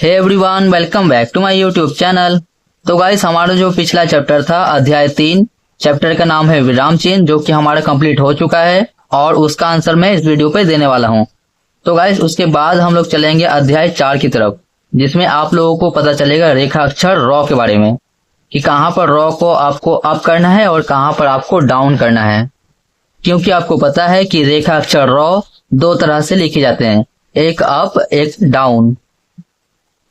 Hey everyone, welcome back to my YouTube channel. तो guys, हमारा जो पिछला चैप्टर था अध्याय 3, चैप्टर का नाम है विराम चिन्ह, जो कि हमारा कंप्लीट हो चुका है और उसका आंसर मैं इस वीडियो पे देने वाला हूँ। तो गाइस, उसके बाद हम लोग चलेंगे अध्याय 4 की तरफ, जिसमें आप लोगों को पता चलेगा रेखा अक्षर रॉ के बारे में, कि कहाँ पर रॉ को आपको अप करना है और कहाँ पर आपको डाउन करना है। क्योंकि आपको पता है कि रेखा अक्षर रॉ दो तरह से लिखे जाते हैं, एक अप एक डाउन।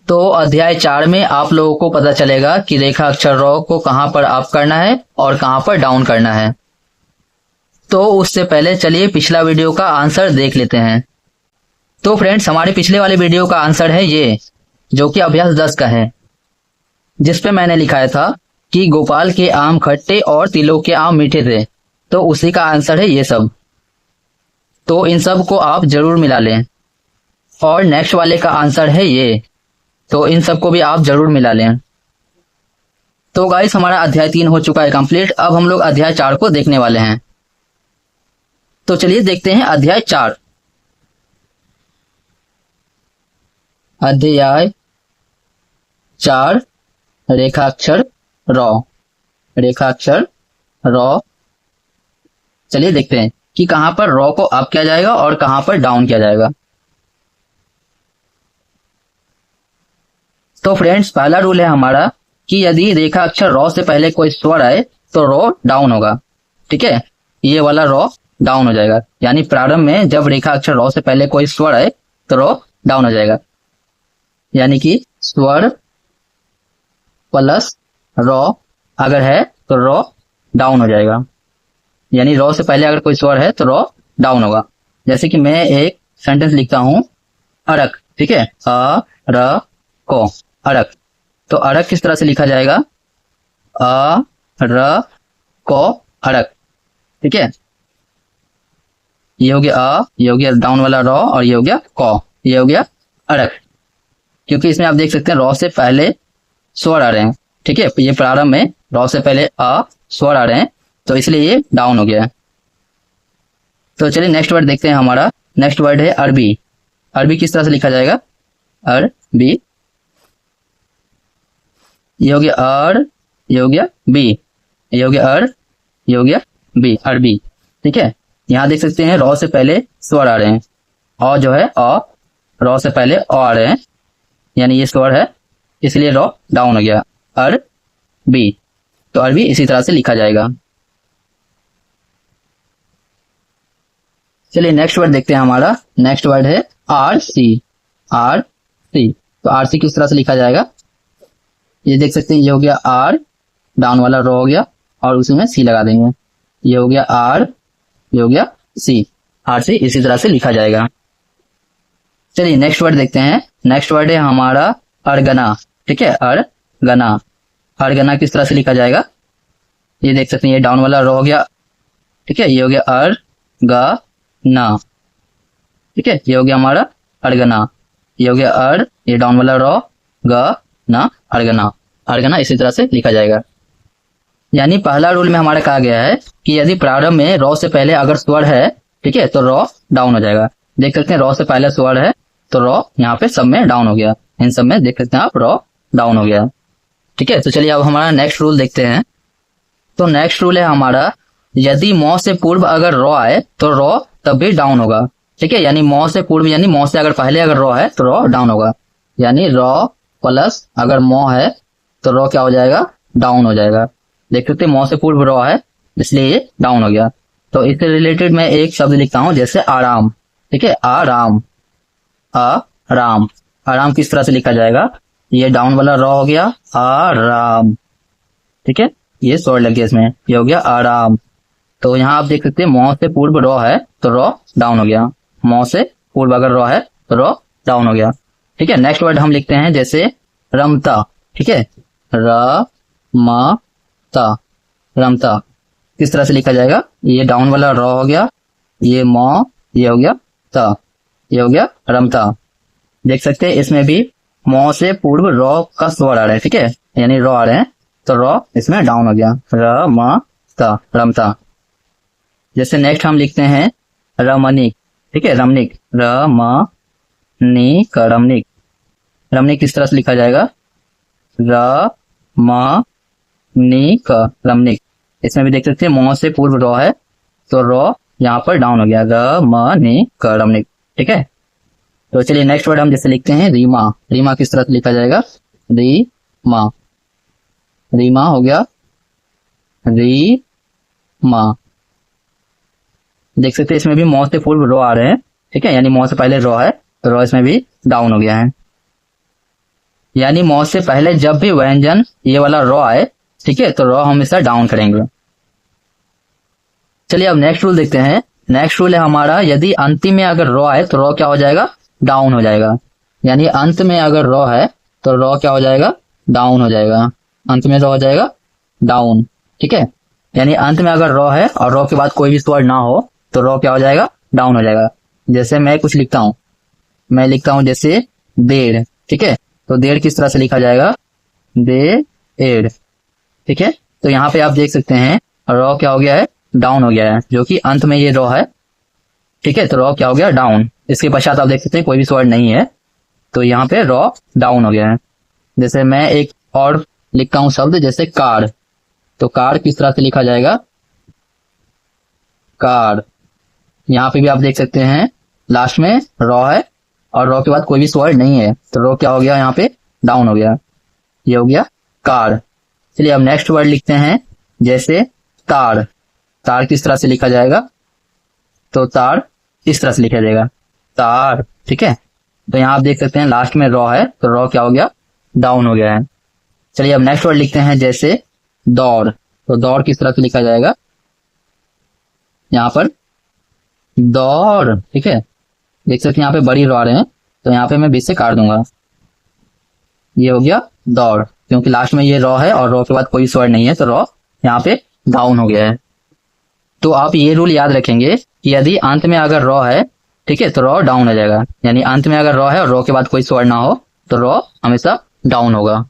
तो अध्याय 4 में आप लोगों को पता चलेगा कि रेखा अक्षर रॉ को कहाँ पर अप करना है और कहाँ पर डाउन करना है। तो उससे पहले चलिए पिछला वीडियो का आंसर देख लेते हैं। तो फ्रेंड्स, हमारे पिछले वाले वीडियो का आंसर है ये, जो कि अभ्यास 10 का है, जिसपे मैंने लिखाया था कि गोपाल के आम खट्टे और तिलों के आम मीठे थे। तो उसी का आंसर है ये सब। तो इन सब को आप जरूर मिला लें। और नेक्स्ट वाले का आंसर है ये, तो इन सबको भी आप जरूर मिला लें। तो गाइस, हमारा अध्याय 3 हो चुका है कंप्लीट। अब हम लोग अध्याय 4 को देखने वाले हैं। तो चलिए देखते हैं अध्याय 4। अध्याय 4, रेखाक्षर रॉ। रेखाक्षर रॉ। चलिए देखते हैं कि कहां पर रॉ को अप किया जाएगा और कहां पर डाउन किया जाएगा। तो फ्रेंड्स, पहला रूल है हमारा कि यदि रेखा अक्षर रॉ से पहले कोई स्वर आए तो रॉ डाउन होगा। ठीक है, ये वाला रॉ डाउन हो जाएगा। यानी प्रारंभ में जब रेखा अक्षर रॉ से पहले कोई स्वर आए तो रॉ डाउन हो जाएगा। यानी कि स्वर प्लस रॉ अगर है तो रॉ डाउन हो जाएगा। यानी रॉ से पहले अगर कोई स्वर है तो रॉ डाउन होगा। जैसे कि मैं एक सेंटेंस लिखता हूं, अरक। ठीक है, अ र को, अरक। तो अरक किस तरह से लिखा जाएगा? अ र को, अरक। ठीक है, ये हो गया अ, ये हो गया डाउन वाला रॉ, और ये हो गया को, ये हो गया अरक। क्योंकि इसमें आप देख सकते हैं रॉ से पहले स्वर आ रहे हैं। ठीक है, ये प्रारंभ में रॉ से पहले अ स्वर आ रहे हैं, तो इसलिए ये डाउन हो गया है। तो चलिए नेक्स्ट वर्ड देखते हैं। हमारा नेक्स्ट वर्ड है अरबी। अरबी किस तरह से लिखा जाएगा? अरबी। ये हो गया अर, ये हो गया बी, ये हो गया अर, ये हो गया बी, अरबी। ठीक है, यहाँ देख सकते हैं रॉ से पहले स्वर आ रहे हैं। अ जो है अ, रॉ से पहले अ आ रहे हैं, यानी ये स्वर है, इसलिए रॉ डाउन हो गया। अर बी। तो अरबी इसी तरह से लिखा जाएगा। चलिए नेक्स्ट वर्ड देखते हैं। हमारा नेक्स्ट वर्ड है आर सी। R C. तो आर सी किस तरह से लिखा जाएगा? ये देख सकते हैं, ये हो गया आर, डाउन वाला रॉ हो गया, और उसी में सी लगा देंगे। ये हो गया आर, ये हो गया सी। आर सी इसी तरह से लिखा जाएगा। चलिए नेक्स्ट वर्ड देखते हैं। नेक्स्ट वर्ड है हमारा अरगना। ठीक है, अरगना। अरगना किस तरह से लिखा जाएगा? ये देख सकते हैं, ये डाउन वाला रॉ हो गया। ठीक है, ये हो गया अर ग ना। ठीक है, ये हो गया हमारा अरगना। ये हो गया अर, ये डाउन वाला रॉ, ग ना, अरगना। अरगना इसी तरह से लिखा जाएगा। यानी पहला रूल में हमारा कहा गया है कि यदि प्रारंभ में रॉ से पहले अगर स्वर है, ठीक है, तो रॉ डाउन हो जाएगा। देख सकते हैं रॉ से पहले स्वर है तो रॉ यहाँ पे सब में डाउन हो गया। इन सब में देख सकते हैं आप, रॉ डाउन हो गया। ठीक है, तो चलिए अब हमारा नेक्स्ट रूल देखते हैं। तो नेक्स्ट रूल है हमारा, यदि मौ से पूर्व अगर रॉ आए तो रॉ तब भी डाउन होगा। ठीक है, यानी मौ से पूर्व, यानी मौ से अगर पहले अगर रॉ है तो रॉ डाउन होगा। यानी रॉ प्लस अगर मौ है तो रॉ क्या हो जाएगा? डाउन हो जाएगा। देख सकते हैं मौ से पूर्व रॉ है, इसलिए ये डाउन हो गया। तो इससे रिलेटेड मैं एक शब्द लिखता हूं, जैसे आराम। ठीक है, आराम। आराम। आराम किस तरह से लिखा जाएगा? ये डाउन वाला रॉ हो गया, आराम। ठीक है, ये स्वर लग गया इसमें, ये हो गया आराम। तो यहाँ आप देख सकते हैं मौ से पूर्व रॉ है तो रॉ डाउन हो गया। मौ से पूर्व अगर रॉ है तो रॉ डाउन हो गया। ठीक है, नेक्स्ट वर्ड हम लिखते हैं जैसे रमता। ठीक है, र म ता, रमता। किस तरह से लिखा जाएगा? ये डाउन वाला रॉ हो गया, ये मौ, ये हो गया ता, ये हो गया रमता। देख सकते हैं इसमें भी मौ से पूर्व रॉ का स्वर आ रहा है। ठीक है, यानी रॉ आ रहे हैं तो रॉ इसमें डाउन हो गया, र म ता, रमता। जैसे नेक्स्ट हम लिखते हैं रमणीक। ठीक है, रमणीक, र म नी, रमणीक। रमणीक किस तरह से लिखा जाएगा? र म नी क, रमणीक। इसमें भी देख सकते हैं म से पूर्व रॉ है तो रॉ यहाँ पर डाउन हो गया, र म नी क, रमणीक। ठीक है, तो चलिए नेक्स्ट वर्ड हम जैसे लिखते हैं रीमा। रीमा किस तरह से लिखा जाएगा? रीमा, रीमा हो गया रीमा। देख सकते हैं इसमें भी मौ से पूर्व रॉ आ रहे हैं। ठीक है, यानी मौ से पहले रॉ है तो रॉ इसमें भी डाउन हो गया है। यानी मौ से पहले जब भी व्यंजन ये वाला रॉ आए, ठीक है, तो रॉ हमेशा डाउन करेंगे। चलिए अब नेक्स्ट रूल देखते हैं। नेक्स्ट रूल है हमारा, यदि अंतिम में अगर रॉ आए तो रॉ क्या हो जाएगा? डाउन हो जाएगा। यानी अंत में अगर रॉ है तो रॉ क्या हो जाएगा? डाउन हो जाएगा। अंत में रॉ हो जाएगा डाउन। ठीक है, यानी अंत में अगर रॉ है और रॉ के बाद कोई भी स्वर ना हो तो रॉ क्या हो जाएगा? डाउन हो जाएगा। जैसे मैं कुछ लिखता हूं, मैं लिखता हूं जैसे देर। ठीक है, तो देर किस तरह से लिखा जाएगा? देर। ठीक है, तो यहाँ पे आप देख सकते हैं रॉ क्या हो गया है? डाउन हो गया है, जो कि अंत में ये रॉ है। ठीक है, तो रॉ क्या हो गया? डाउन। इसके पश्चात आप देख सकते हैं कोई भी स्वर नहीं है तो यहाँ पे रॉ डाउन हो गया है। जैसे मैं एक और लिखता हूं शब्द जैसे कार, तो कार किस तरह से लिखा जाएगा? कार। यहाँ पे भी आप देख सकते हैं लास्ट में रॉ है और रॉ के बाद कोई भी स्वर नहीं है तो रॉ क्या हो गया? यहाँ पे डाउन हो गया। ये हो गया कार। चलिए अब नेक्स्ट वर्ड लिखते हैं जैसे तार। तार किस तरह से लिखा जाएगा? तो तार इस तरह से लिखा जाएगा, तार। ठीक है, तो यहाँ आप देख सकते हैं लास्ट में रॉ है तो रॉ क्या हो गया? डाउन हो गया है। चलिए अब नेक्स्ट वर्ड लिखते हैं जैसे दौड़। तो दौड़ किस तरह से लिखा जाएगा? यहाँ पर दौड़। ठीक है, देख सकते हैं यहाँ पे बड़ी रॉ आ रहे हैं तो यहाँ पे मैं बीच से काट दूंगा। ये हो गया दौड़, क्योंकि लास्ट में ये रॉ है और रॉ के बाद कोई स्वर नहीं है तो रॉ यहाँ पे डाउन हो गया है। तो आप ये रूल याद रखेंगे कि यदि अंत में अगर रॉ है, ठीक है, तो रॉ डाउन हो जाएगा। यानी अंत में अगर रॉ है और रॉ के बाद कोई स्वर ना हो तो रॉ हमेशा डाउन होगा।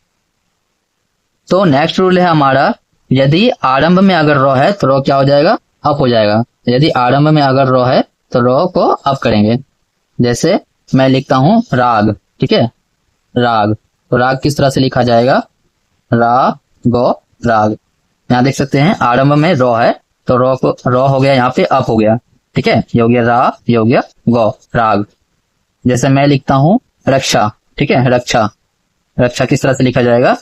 तो नेक्स्ट रूल है हमारा, यदि आरंभ में अगर रॉ है तो रॉ क्या हो जाएगा? अप हो जाएगा। यदि आरंभ में अगर रॉ है तो रॉ को अप करेंगे। जैसे मैं लिखता हूं राग। ठीक है, राग। तो राग किस तरह से लिखा जाएगा? रा गो राग। यहाँ देख सकते हैं आरंभ में रॉ है तो रॉ हो गया यहाँ पे अप हो गया। ठीक है, ये हो गया रा, ये हो गया गो, राग। जैसे मैं लिखता हूं रक्षा। ठीक है, रक्षा। रक्षा किस तरह से लिखा जाएगा?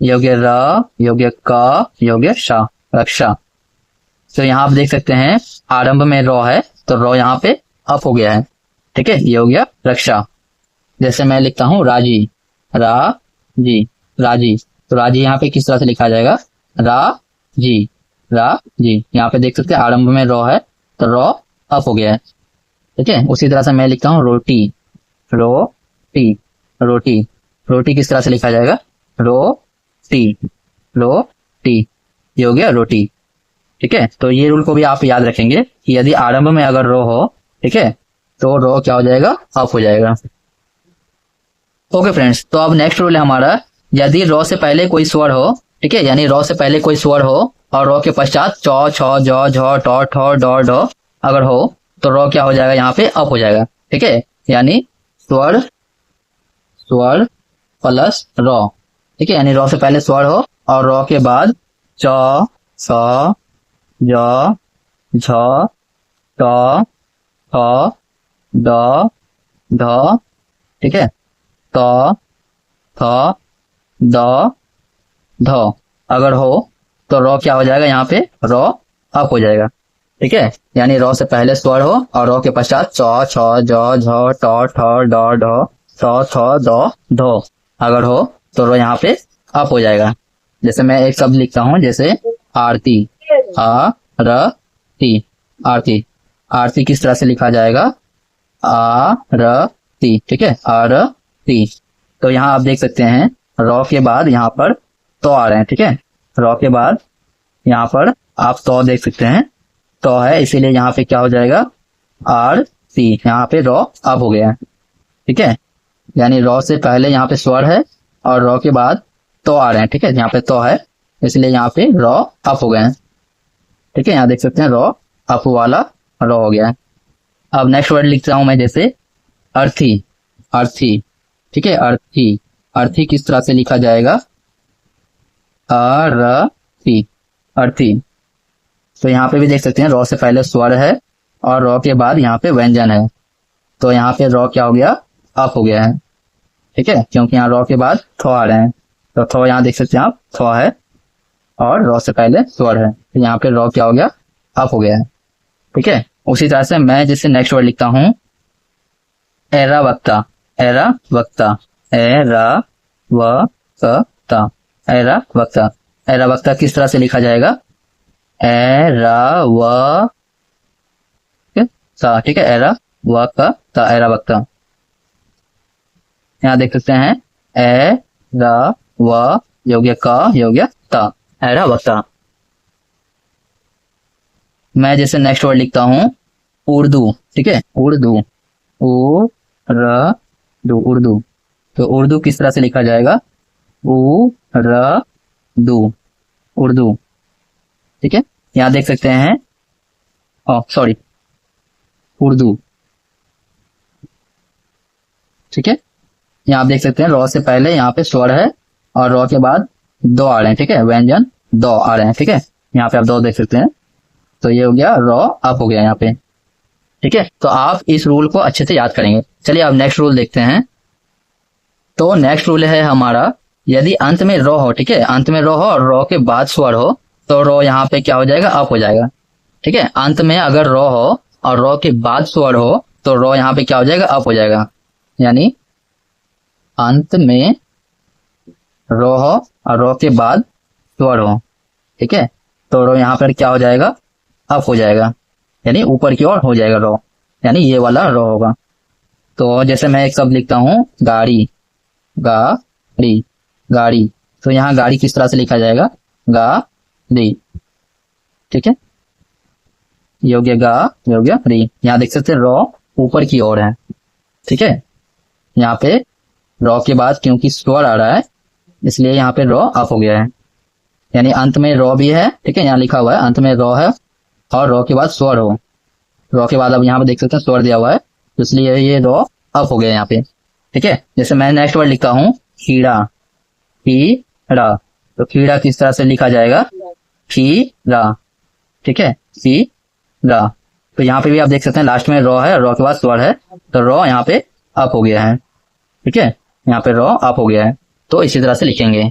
ये हो गया र, ये हो गया क, ये हो गया शा, रक्षा। तो यहाँ आप देख सकते हैं आरंभ में रॉ है तो रॉ यहाँ पे अप हो गया है। ठीक है, ये हो गया रक्षा। जैसे मैं लिखता हूं राजी। रा जी, राजी। तो राजी यहाँ पे किस तरह से लिखा जाएगा? रा जी, रा जी। यहाँ पे देख सकते हैं आरंभ में रॉ है तो रॉ अप हो गया है। ठीक है, उसी तरह से मैं लिखता हूँ रोटी। रोटी, रोटी। रोटी किस तरह से लिखा जाएगा? रोटी, रोटी। ये हो गया रोटी। ठीक है, तो ये रूल को भी आप याद रखेंगे कि यदि आरंभ में अगर रॉ हो, ठीक है, तो रॉ क्या हो जाएगा? अप हो जाएगा। ओके फ्रेंड्स, तो अब नेक्स्ट रूल है हमारा, यदि रॉ से पहले कोई स्वर हो, ठीक है, यानी रॉ से पहले कोई स्वर हो और रॉ के पश्चात चौ, छ, जौ, झ, टौ, ठौ, डौ, ढौ अगर हो तो रॉ क्या हो जाएगा? यहाँ पे अप हो जाएगा। ठीक है, यानी स्वर प्लस रॉ। ठीक है, यानी रॉ से पहले स्वर हो और रॉ के बाद च, स, ज, झ, ट, ठ, ड, ढ। ठीक है, त, थ, द, ध अगर हो तो रॉ क्या हो जाएगा? यहाँ पे रॉ अप हो जाएगा। ठीक है, यानी रॉ से पहले स्वर हो और रॉ के पश्चात च, छ, ज, झ, ट, ठ, ड, ढ, थ, थ, द, ध अगर हो तो रॉ यहाँ पे अप हो जाएगा। जैसे मैं एक शब्द लिखता हूँ जैसे आरती। आ र ती, आरती। आरती किस तरह से लिखा जाएगा? आ र ती। ठीक है, आ र ती। तो यहाँ आप देख सकते हैं रॉ के बाद यहाँ पर तो आ रहे हैं। ठीक है, रॉ के बाद यहाँ पर आप तो देख सकते हैं तो है, इसीलिए यहाँ पे क्या हो जाएगा? R C. यहाँ पे रॉ अप हो गया है। ठीक है, यानी रॉ से पहले यहाँ पे स्वर है और रॉ के बाद तो आ रहे हैं। ठीक है, यहाँ पे तो है इसलिए यहाँ पे रॉ अप हो गए हैं। ठीक है, यहाँ देख सकते हैं रॉ अप वाला रॉ हो गया है। अब नेक्स्ट वर्ड लिखता हूं मैं जैसे अर्थी। अर्थी। ठीक है, अर्थी। अर्थी किस तरह से लिखा जाएगा? अरथी, अर्थी। तो यहाँ पे भी देख सकते हैं रॉ से पहले स्वर है और रॉ के बाद यहाँ पे व्यंजन है। तो यहाँ पे रॉ क्या हो गया? अप हो गया है। ठीक है, क्योंकि यहाँ रॉ के बाद थ आ रहे हैं। तो थ यहाँ देख सकते हैं आप, थ है और रॉ से पहले स्वर है। तो यहाँ पे रॉ क्या हो गया? अप हो गया है। ठीक है, उसी तरह से मैं जैसे नेक्स्ट वर्ड लिखता हूं एरावक्ता। एरावक्ता, एरावक्ता, एरावक्ता। एरावक्ता किस तरह से लिखा जाएगा? एरावक्ता। ठीक है, एरावक्ता, एरावक्ता। यहाँ देख सकते हैं योग्य का योग्य ता, एरावक्ता। मैं जैसे नेक्स्ट वर्ड लिखता हूं उर्दू। ठीक है, उर्दू, उर्दू। तो उर्दू किस तरह से लिखा जाएगा? उर्दू। ठीक है, यहाँ देख सकते हैं उर्दू। ठीक है, यहाँ आप देख सकते हैं रॉ से पहले यहाँ पे स्वर है और रॉ के बाद दो आ रहे हैं। ठीक है, व्यंजन दो आ रहे हैं। ठीक है, यहाँ पे आप दो देख सकते हैं। तो ये हो गया रॉ अप हो गया यहाँ पे। ठीक है, तो आप इस रूल को अच्छे से याद करेंगे। चलिए अब नेक्स्ट रूल देखते हैं। तो नेक्स्ट रूल है हमारा, यदि अंत में रॉ हो, ठीक है, अंत में रॉ हो और रॉ के बाद स्वर हो तो रॉ यहाँ पे क्या हो जाएगा? अप हो जाएगा। ठीक है, अंत में अगर रॉ हो और रॉ के बाद स्वर हो तो रॉ यहाँ पे क्या हो जाएगा? अप हो जाएगा। यानी अंत में रॉ हो और रॉ के बाद स्वर हो, ठीक है, तो रॉ यहाँ पर क्या हो जाएगा? अप हो जाएगा, यानी ऊपर की ओर हो जाएगा रॉ, यानी ये वाला रॉ होगा। तो जैसे मैं एक शब्द लिखता हूं गाड़ी, गाड़ी। तो यहाँ गाड़ी किस तरह से लिखा जाएगा? गाड़ी। ठीक है, योग्य गा योग्य री। यहाँ देख सकते हैं रॉ ऊपर की ओर है। ठीक है, यहाँ पे रॉ के बाद क्योंकि स्वर आ रहा है इसलिए यहाँ पे रॉ अप हो गया है, यानी अंत में रॉ भी है। ठीक है, यहाँ लिखा हुआ है अंत में रॉ है और रॉ के बाद स्वर हो। रॉ के बाद अब यहाँ पे देख सकते हैं स्वर दिया हुआ है, तो इसलिए ये रॉ अप हो गया यहाँ पे। ठीक है, जैसे मैं नेक्स्ट वर्ड लिखता हूँ खीरा, खीरा। तो खीरा किस तरह से लिखा जाएगा? खीरा। ठीक है, खीरा। तो यहाँ पे भी आप देख सकते हैं लास्ट में रॉ है, रॉ के बाद स्वर है, तो रॉ यहाँ पे अप हो गया है। ठीक है, यहाँ पे रॉ अप हो गया है, तो इसी तरह से लिखेंगे।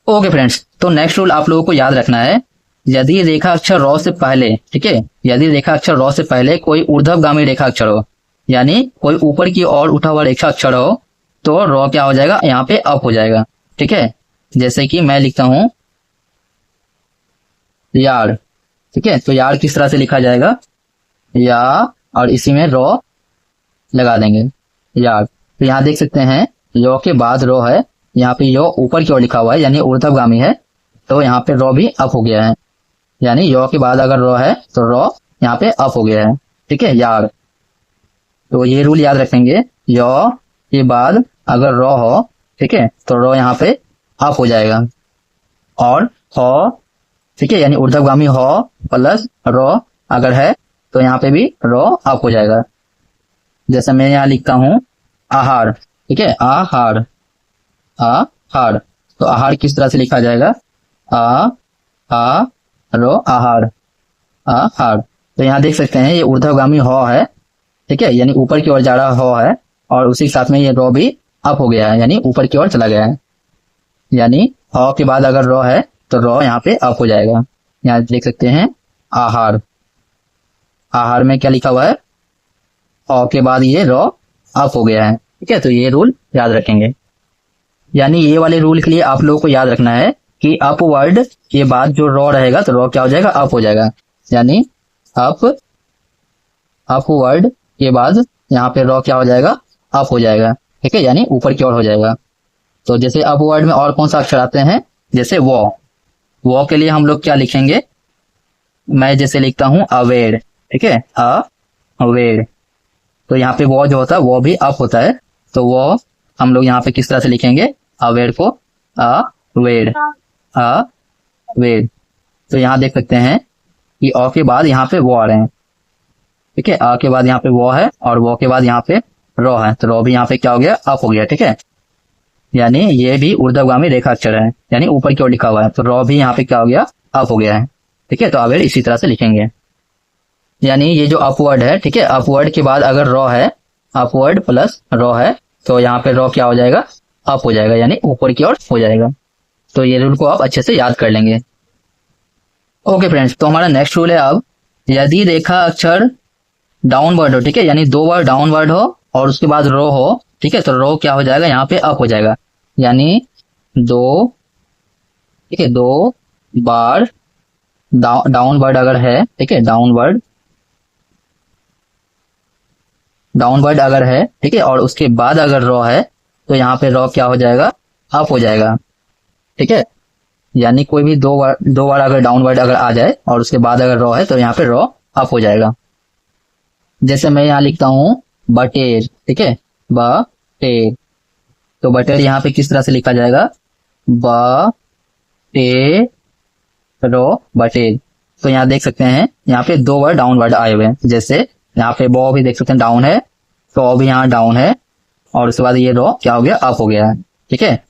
ओके फ्रेंड्स, तो नेक्स्ट रूल आप लोगों को याद रखना है, यदि रेखा अक्षर रॉ से पहले, ठीक है, यदि रेखा अक्षर रॉ से पहले कोई ऊर्ध्वगामी रेखा अक्षर हो, यानी कोई ऊपर की ओर उठा हुआ रेखा अक्षर हो, तो रॉ क्या हो जाएगा? यहाँ पे अप हो जाएगा। ठीक है, जैसे कि मैं लिखता हूं यार। ठीक है, तो यार किस तरह से लिखा जाएगा? या और इसी में रॉ लगा देंगे, यार। तो यहाँ देख सकते हैं यो के बाद रॉ है, यहाँ पे यो ऊपर की ओर लिखा हुआ है यानी ऊर्ध्वगामी है, तो यहाँ पे रॉ भी अप हो गया है, यानी यो के बाद अगर रॉ है तो रॉ यहाँ पे अप हो गया है। ठीक है, यार। तो ये रूल याद रखेंगे, यो के बाद अगर रॉ हो, ठीक है, तो रॉ यहाँ पे अप हो जाएगा। और हो, ठीक है, यानी ऊर्ध्वगामी हो प्लस रॉ अगर है तो यहाँ पे भी रॉ अप हो जाएगा। जैसे मैं यहाँ लिखता हूं आहार। ठीक है, आहार, आहार। तो आहार किस तरह से लिखा जाएगा? रो आहार, आहार। तो यहाँ देख सकते हैं ये ऊर्ध्वगामी हो है। ठीक है, यानी ऊपर की ओर जा रहा हो है और उसी के साथ में ये रॉ भी अप हो गया है, यानी ऊपर की ओर चला गया है। यानी हो के बाद अगर रॉ है तो रॉ यहाँ पे अप हो जाएगा। यहाँ देख सकते हैं आहार, आहार में क्या लिखा हुआ है? हो के बाद ये रॉ अप हो गया है। ठीक है, तो ये रूल याद रखेंगे। यानी ये वाले रूल के लिए आप लोगों को याद रखना है कि अपवर्ड के बाद जो रॉ रहेगा तो रॉ क्या हो जाएगा? अप हो जाएगा, यानी अपवर्ड के बाद यहाँ पे रॉ क्या हो जाएगा? अप हो जाएगा। ठीक है, यानी ऊपर की ओर हो जाएगा। तो जैसे अपवर्ड में और कौन सा अक्षर आते हैं? जैसे वो के लिए हम लोग क्या लिखेंगे? मैं जैसे लिखता हूं अवेड़। ठीक है, अवेड़। तो यहाँ पे वो जो होता है वो भी अप होता है, तो वो हम लोग यहाँ पे किस तरह से लिखेंगे? अवेड़ को अवेड़, अवेड़। तो यहाँ देख सकते हैं कि अ के बाद यहाँ पे वो आ रहे हैं। ठीक है, अ के बाद यहाँ पे वो है और वो के बाद यहाँ पे रॉ है तो रॉ भी यहाँ पे क्या हो गया, अप हो गया। ठीक है, यानी ये भी ऊर्ध्वगामी रेखा अक्षर है, यानी ऊपर की ओर लिखा हुआ है, तो रॉ भी यहाँ पे क्या हो गया, अप हो गया है। ठीक है, तो अगर इसी तरह से लिखेंगे, यानी ये जो अपवर्ड है, ठीक है, अपवर्ड के बाद अगर रॉ है, अपवर्ड प्लस रॉ है, तो यहाँ पे रॉ क्या हो जाएगा, अप हो जाएगा, यानी ऊपर की ओर हो जाएगा। तो ये रूल को आप अच्छे से याद कर लेंगे। ओके फ्रेंड्स, तो हमारा नेक्स्ट रूल है अब, यदि रेखा अक्षर डाउनवर्ड हो, ठीक है, यानी 2 बार डाउनवर्ड हो और उसके बाद रो हो, ठीक है, तो रो क्या हो जाएगा, यहाँ पे अप हो जाएगा, यानी 2, ठीक है, 2 बार डाउनवर्ड अगर है, ठीक है, डाउनवर्ड अगर है, ठीक है, और उसके बाद अगर रो है, तो यहाँ पे रो क्या हो जाएगा, अप हो जाएगा। ठीक है, यानी कोई भी दो बार अगर डाउनवर्ड अगर आ जाए और उसके बाद अगर रो है, तो यहाँ पे रो अप हो जाएगा। जैसे मैं यहाँ लिखता हूँ बटेर, ठीक है, बटेर, तो बटेर यहाँ पे किस तरह से लिखा जाएगा, बटेर, बटेर। तो यहाँ देख सकते हैं, यहाँ पे 2 बार डाउनवर्ड आए हुए हैं, जैसे यहाँ पे बॉ भी देख सकते हैं डाउन है, तो भी यहाँ डाउन है, और उसके बाद ये रो क्या हो गया, अप हो गया है। ठीक है,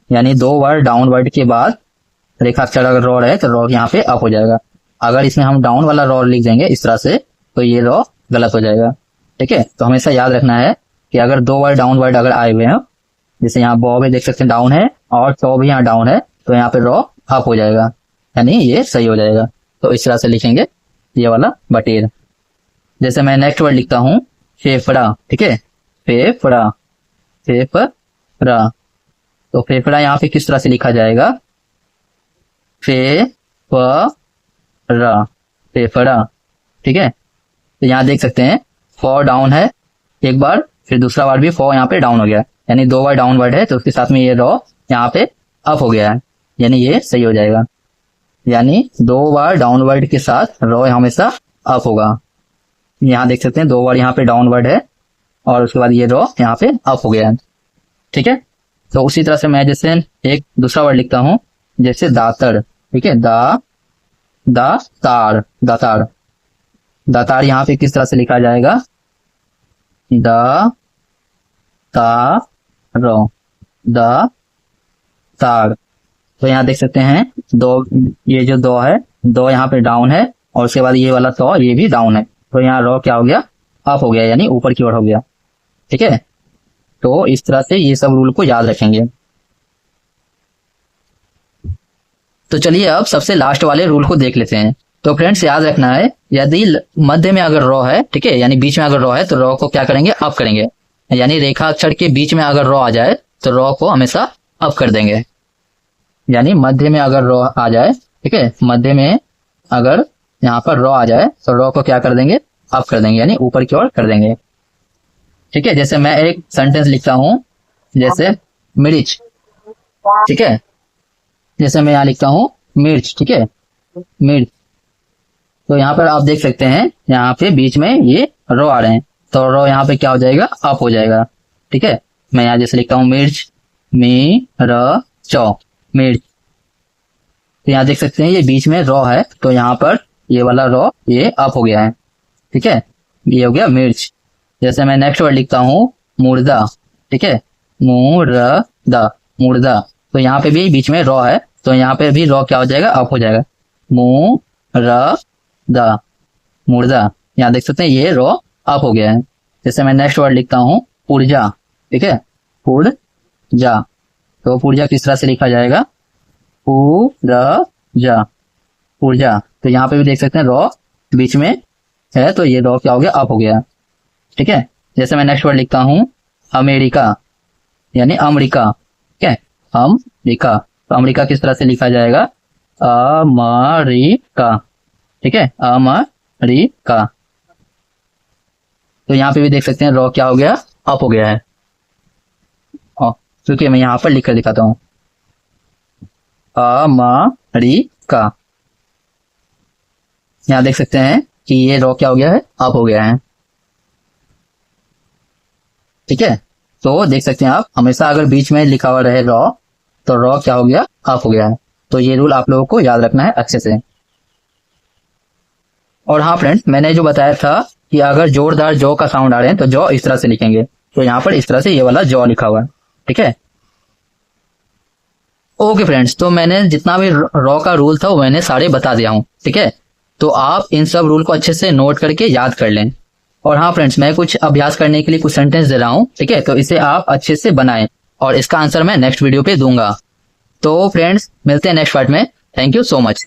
यानी 2 बार डाउनवर्ड के बाद रेखाक्षर अगर रो है, तो रो यहाँ पे अप हो जाएगा। अगर इसमें हम डाउन वाला रो लिख देंगे इस तरह से, तो ये रो गलत हो जाएगा। ठीक है, तो हमेशा याद रखना है कि अगर 2 बार डाउनवर्ड अगर आए हुए हैं, जैसे यहाँ बॉ भी देख सकते हैं डाउन है और टॉ भी यहाँ डाउन है, तो यहाँ पे रो अप हो जाएगा, यानी ये सही हो जाएगा। तो इस तरह से लिखेंगे ये वाला बटेर। जैसे मैं नेक्स्ट वर्ड लिखता हूँ फेफड़ा, ठीक है, फेफड़ा, फेफड़ा, तो फेफड़ा यहाँ पे किस तरह से लिखा जाएगा, फेफड़ा, फेफड़ा। ठीक है, तो यहाँ देख सकते हैं फॉर डाउन है एक बार, फिर दूसरा बार भी फॉर यहाँ पे डाउन हो गया, यानी 2 बार डाउन वर्ड है, तो उसके साथ में ये रो यहाँ पे अप हो गया है, यानी ये सही हो जाएगा। यानी 2 बार डाउनवर्ड के साथ रो हमेशा अप होगा। यहाँ देख सकते हैं 2 बार यहाँ पे डाउनवर्ड है और उसके बाद ये रो यहाँ पे अप हो गया है। ठीक है, तो उसी तरह से मैं जैसे एक दूसरा वर्ड लिखता हूँ, जैसे दातर, ठीक है, दातार, दातार, दातार यहाँ पे किस तरह से लिखा जाएगा, दातार। तो यहाँ देख सकते हैं 2, ये जो 2 है, 2 यहाँ पे डाउन है और उसके बाद ये वाला तो ये भी डाउन है, तो यहाँ रो क्या हो गया, अप हो गया, यानी ऊपर की ओर हो गया। ठीक है, तो इस तरह से ये सब रूल को याद रखेंगे। तो चलिए अब सबसे लास्ट वाले रूल को देख लेते हैं। तो फ्रेंड्स याद रखना है, यदि मध्य में अगर रो है, ठीक है, यानी बीच में अगर रो है, तो रो को क्या करेंगे, अप करेंगे, यानी रेखा अक्षर के बीच में अगर रो आ जाए तो रो को हमेशा अप कर देंगे। यानी मध्य में अगर रो आ जाए, ठीक है, मध्य में अगर यहाँ पर रो आ जाए तो रो को क्या कर देंगे, अप कर देंगे, यानी ऊपर की ओर कर देंगे। ठीक है, जैसे मैं एक सेंटेंस लिखता हूं, जैसे मिर्च, ठीक है, जैसे मैं यहाँ लिखता हूं मिर्च, ठीक है, मिर्च, तो यहाँ पर आप देख सकते हैं यहाँ पे बीच में ये रो आ रहे हैं, तो रो यहाँ पे क्या हो जाएगा, अप हो जाएगा। ठीक है, मैं यहाँ जैसे लिखता हूँ मिर्च, मिर्च, तो यहाँ देख सकते हैं ये बीच में रो है, तो यहाँ पर ये वाला रो ये अप हो गया है। ठीक है, ये हो गया मिर्च। जैसे मैं नेक्स्ट वर्ड लिखता हूँ मुर्दा, ठीक है, मुर्दा, तो यहाँ पे भी बीच में रो है, तो यहाँ पे भी रो क्या हो जाएगा, अप हो जाएगा, मुर्दा। यहाँ देख सकते हैं ये रो अप हो गया है। जैसे मैं नेक्स्ट वर्ड लिखता हूँ पुर्जा, ठीक है, पुर्जा, तो पुर्जा किस तरह से लिखा जाएगा, पुर्जा, तो यहाँ पे भी देख सकते हैं रो बीच में है, तो ये रो क्या हो गया, अप हो गया। ठीक है, जैसे मैं नेक्स्ट वर्ड लिखता हूँ अमेरिका, यानी अमेरिका, ठीक है, अमेरिका, तो अमेरिका किस तरह से लिखा जाएगा, अमेरिका, ठीक है, अमेरिका, तो यहाँ पे भी देख सकते हैं रो क्या हो गया, अप हो गया है। क्योंकि मैं यहाँ पर लिख कर दिखाता हूँ अमेरिका, यहाँ देख सकते हैं कि ये रो क्या हो गया है, अप हो गया है। ठीक है, तो देख सकते हैं आप, हमेशा अगर बीच में लिखा हुआ रहे रो, तो रो क्या हो गया, अप हो गया है। तो ये रूल आप लोगों को याद रखना है अच्छे से। और हाँ फ्रेंड्स, मैंने जो बताया था कि अगर जोरदार जो का साउंड आ रहे हैं तो जो इस तरह से लिखेंगे, तो यहाँ पर इस तरह से ये वाला जॉ लिखा हुआ है। ठीक है, ओके फ्रेंड्स, तो मैंने जितना भी रॉ का रूल था वो मैंने सारे बता दिया हूँ। ठीक है, तो आप इन सब रूल को अच्छे से नोट करके याद कर लें। और हाँ फ्रेंड्स, मैं कुछ अभ्यास करने के लिए कुछ सेंटेंस दे रहा हूँ। ठीक है, तो इसे आप अच्छे से बनाएं और इसका आंसर मैं नेक्स्ट वीडियो पे दूंगा। तो फ्रेंड्स, मिलते हैं नेक्स्ट पार्ट में। Thank you so much.